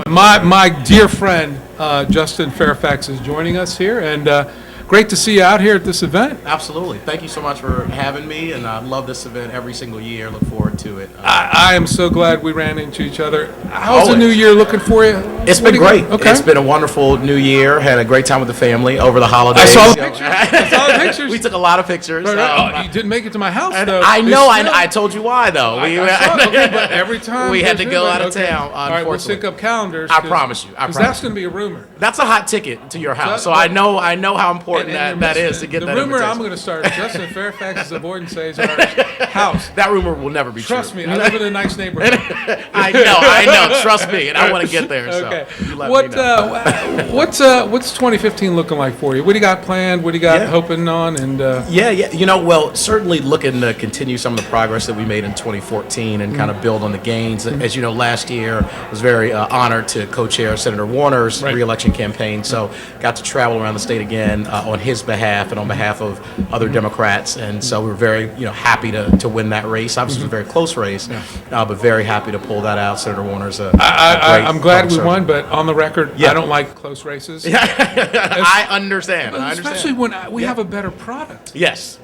My dear friend Justin Fairfax is joining us here, and great to see you out here at this event. Absolutely. Thank you so much for having me, and I love this event every single year. Look forward to it. I am so glad we ran into each other. How's the new year looking for you? It's been great. Okay. It's been a wonderful new year. Had a great time with the family over the holidays. I saw the pictures. I saw the pictures. We took a lot of pictures. You didn't make it to my house, though. I know. I told you why, though. But every time we had to go out of town. All right, we'll sync up calendars. I promise you. Because that's going to be a rumor. That's a hot ticket to your house. So I know how important that is to get that rumor invitation. I'm going to start is Justin Fairfax is avoiding Cesar's house. That rumor will never be true. Trust me, I live in a nice neighborhood. I know. Trust me, and I want to get there. Okay. So you let me know. What's 2015 looking like for you? What do you got planned? What do you got hoping on? And well, certainly looking to continue some of the progress that we made in 2014 and kind of build on the gains. As you know, last year I was very honored to co-chair Senator Warner's re-election campaign. So got to travel around the state again on his behalf and on behalf of other Democrats, and so we were very happy to win that race. Obviously, it was a very close race, but very happy to pull that out. Senator Warner's I'm glad we won, but on the record, I don't like close races. I understand. Especially when we have a better product. Yes.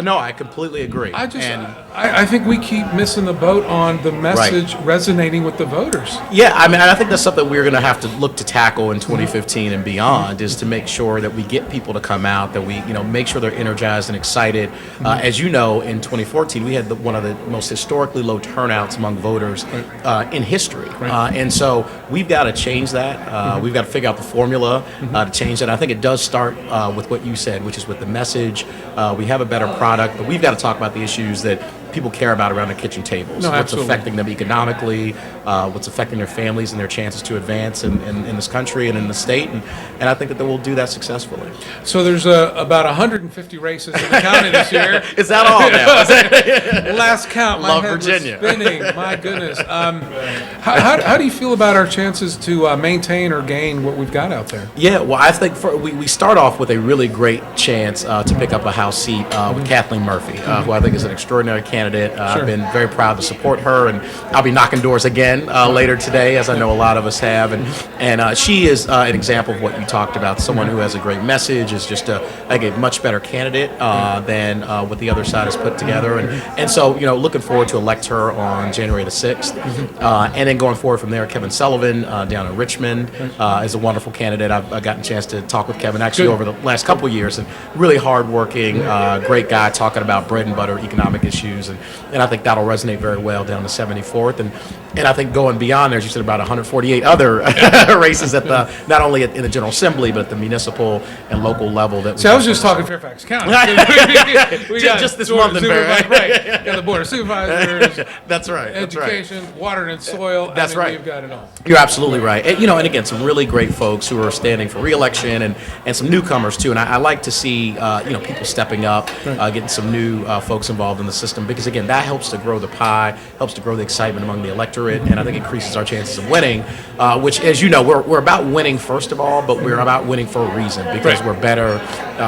No, I completely agree. I think we keep missing the boat on the message resonating with the voters. Yeah, I think that's something we're going to have to look to tackle in 2015 and beyond, is to make sure that we get people to come out, that we make sure they're energized and excited. As you know, in 2014, we had one of the most historically low turnouts among voters in history. And so we've got to change that. We've got to figure out the formula to change that. I think it does start with what you said, which is with the message. We have a better product, but we've got to talk about the issues that people care about around their kitchen tables. What's affecting them economically, what's affecting their families and their chances to advance in this country and in the state, and I think that we'll do that successfully. So there's about 150 races in the county this year. Is that all now? Last count, my head Virginia. was spinning. My goodness. How do you feel about our chances to maintain or gain what we've got out there? Yeah, well, I think we start off with a really great chance to pick up a House seat with Kathleen Murphy, who I think is an extraordinary candidate. I've been very proud to support her, and I'll be knocking doors again later today, as I know a lot of us have. And she is an example of what you talked about, someone who has a great message, is just a much better candidate than what the other side has put together. And so, looking forward to elect her on January the 6th. And then going forward from there, Kevin Sullivan down in Richmond is a wonderful candidate. I've gotten a chance to talk with Kevin actually over the last couple of years, and really hardworking, great guy talking about bread and butter economic issues. And I think that'll resonate very well down the 74th. And I think going beyond there, as you said, about 148 other races at not only in the General Assembly, but at the municipal and local level. I was just talking Fairfax County. we got just this month, right? Yeah, the board of supervisors. That's right. Education, water and soil. That's right. We've got it all. You're absolutely right. And, and again, some really great folks who are standing for re-election, and some newcomers too. And I like to see people stepping up, getting some new folks involved in the system, because again, that helps to grow the pie, helps to grow the excitement among the electorate, and I think increases our chances of winning, which, as you know, we're about winning first of all, but we're about winning for a reason, because we're better,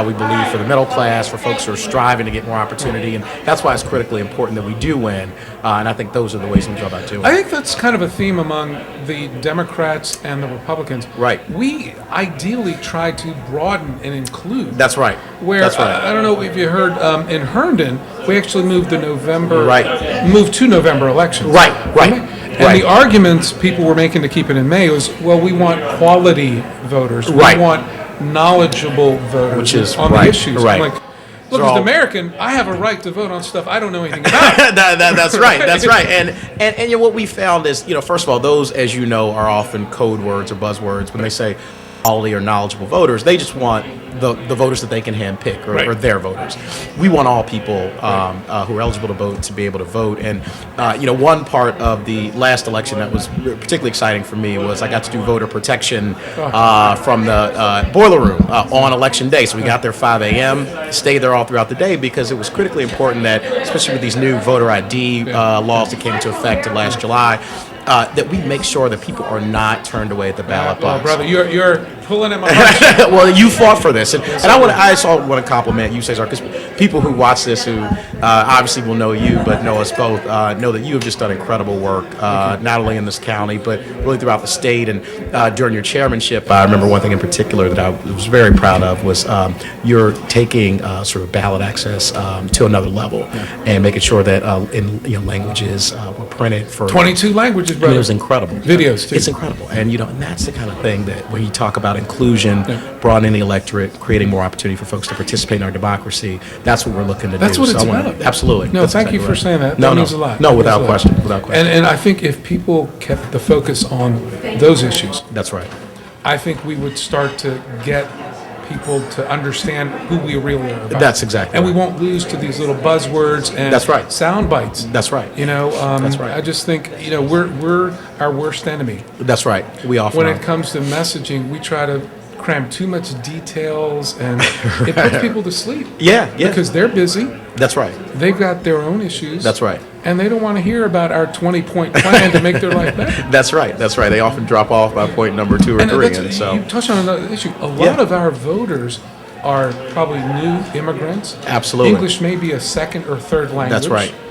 we believe, for the middle class, for folks who are striving to get more opportunity, and that's why it's critically important that we do win, and I think those are the ways we go about doing it. I think that's kind of a theme among the Democrats and the Republicans. Right. We ideally try to broaden and include. That's right. That's right. I don't know if you heard, in Herndon, we actually moved to November elections. Right. And the arguments people were making to keep it in May was, well, we want quality voters. We want knowledable voters on the issues. I'm like, look, as an American, I have a right to vote on stuff I don't know anything about. That's right. And what we found is, first of all, those, as you know, are often code words or buzzwords. When they say quality or knowledgeable voters, they just want the voters that they can handpick, or their voters. We want all people who are eligible to vote to be able to vote. And one part of the last election that was particularly exciting for me was I got to do voter protection from the boiler room on election day. So we got there 5 a.m., stayed there all throughout the day, because it was critically important that, especially with these new voter ID laws that came into effect last July, that we make sure that people are not turned away at the ballot box. Brother, you're pulling at my heart. Well, you fought for this, and I also want to compliment you, Cesar, because people who watch this who obviously will know you, but know us both, know that you have just done incredible work, not only in this county, but really throughout the state. And during your chairmanship, I remember one thing in particular that I was very proud of was you're taking sort of ballot access to another level and making sure that in languages were printed for 22 languages, brother. It was incredible. Videos, too. It's incredible. And, and that's the kind of thing that when you talk about inclusion, broadening the electorate, creating more opportunity for folks to participate in our democracy, that's what we're looking to do. That's what it's about. Absolutely. No, thank you for saying that. No, that means a lot. No, without question. Without question. And I think if people kept the focus on those issues, that's right. I think we would start to get people to understand who we really are about. That's exactly and right. we won't lose to these little buzzwords and that's right. sound bites. That's right. That's right. I just think, we're our worst enemy. That's right. We often when it comes to messaging, we try to cram too much details and it puts people to sleep. Yeah. Because they're busy. That's right. They've got their own issues. That's right. And they don't want to hear about our 20-point plan to make their life better. That's right. They often drop off by point number 2 or 3. And so you touched on another issue. A lot of our voters are probably new immigrants. Absolutely. English may be a second or third language.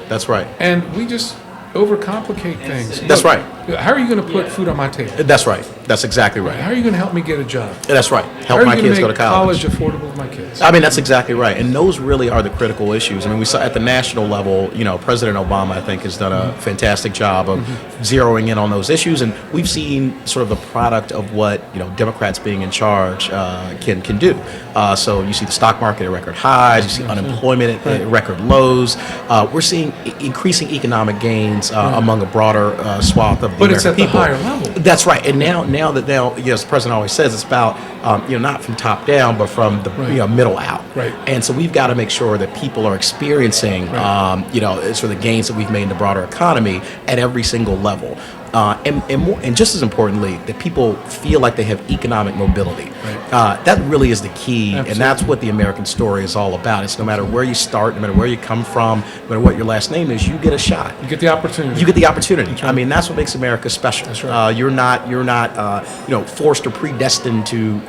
That's right. And we just overcomplicate things. That's right. How are you going to put food on my table? That's right. That's exactly right. How are you going to help me get a job? That's right. Help my kids go to college. How are you going to make college affordable to my kids? I mean, that's exactly right. And those really are the critical issues. I mean, we saw at the national level, President Obama, I think, has done a fantastic job of zeroing in on those issues. And we've seen sort of the product of what, Democrats being in charge can do. So you see the stock market at record highs. You see unemployment at record lows. We're seeing increasing economic gains among a broader swath of the But it's at people. the higher level. That's right. And now, the president always says it's about, not from top down, but from the middle out. Right. And so we've got to make sure that people are experiencing, sort of the gains that we've made in the broader economy at every single level. And just as importantly, that people feel like they have economic mobility. Right. That really is the key, Absolutely. And that's what the American story is all about. It's no matter where you start, no matter where you come from, no matter what your last name is, you get a shot. You get the opportunity. Right. I mean, that's what makes America special. That's right. You're not forced or predestined to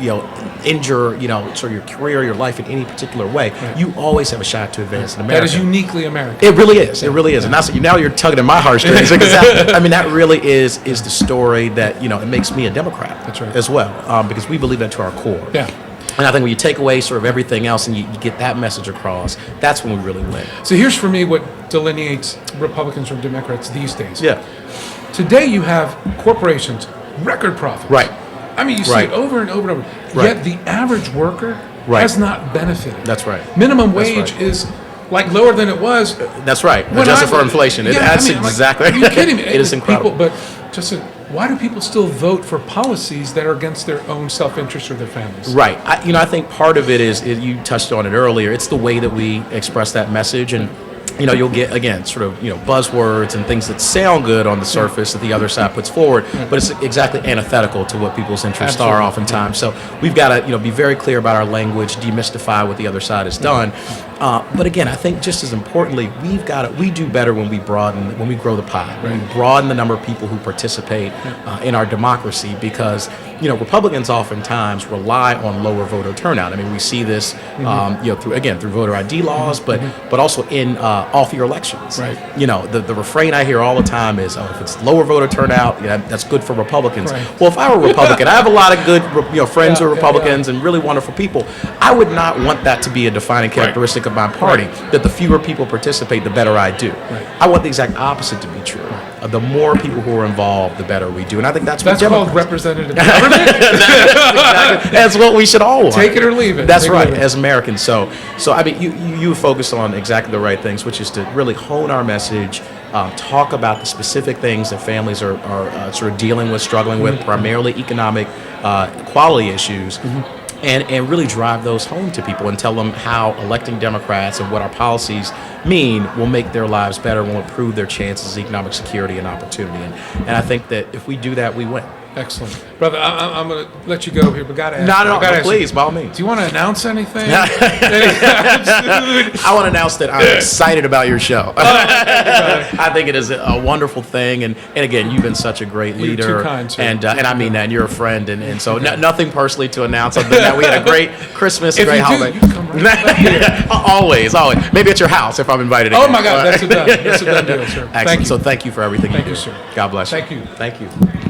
injure sort of your career, your life in any particular way. Right. You always have a shot to advance in America. That is uniquely American. It really is. It really is. And that's now you're tugging at my heartstrings because that really is the story that it makes me a Democrat. That's right. As well, because we believe that to our core. Yeah. And I think when you take away sort of everything else and you get that message across, that's when we really win. So here's for me what delineates Republicans from Democrats these days. Yeah. Today you have corporations, record profits. Right. I mean, you see it over and over and over. Right. Yet the average worker has not benefited. That's right. Minimum wage is like lower than it was. That's right. Adjusted for inflation. Exactly. Are you kidding me? It is incredible. Why do people still vote for policies that are against their own self-interest or their families? Right. I think part of it is, you touched on it earlier, it's the way that we express that message. And you'll get, again, sort of, buzzwords and things that sound good on the surface that the other side puts forward, but it's exactly antithetical to what people's interests are oftentimes. So we've got to, be very clear about our language, demystify what the other side has done. But again, I think just as importantly, we do better when we grow the pie, when we broaden the number of people who participate in our democracy, because Republicans oftentimes rely on lower voter turnout. I mean, we see this, through voter ID laws, but also in off-year elections. Right. The refrain I hear all the time is, if it's lower voter turnout, that's good for Republicans. Right. Well, if I were a Republican, I have a lot of good, friends who are Republicans and really wonderful people. I would not want that to be a defining characteristic of my party, that the fewer people participate, the better I do. Right. I want the exact opposite to be true. The more people who are involved, the better we do. And I think that's called representative government. That's what we should all want. Take it or leave it. That's right, as Americans. So I mean, you focus on exactly the right things, which is to really hone our message, talk about the specific things that families are sort of dealing with, struggling with, primarily economic quality issues. And really drive those home to people and tell them how electing Democrats and what our policies mean will make their lives better, will improve their chances of economic security and opportunity. And I think that if we do that, we win. Excellent. Brother, I'm going to let you go here, but got to ask. No, please, by all means. Do you want to announce anything? I want to announce that I'm excited about your show. I think it is a wonderful thing. And again, you've been such a great leader. You're too kind, sir. And I mean that. And you're a friend. And so nothing personally to announce other than that we had a great Christmas, a great holiday. You come Always. Maybe at your house if I'm invited. Oh my God, that's a done deal, sir. Excellent. So thank you for everything Thank you you, do. sir. God bless you. Thank you. Thank you.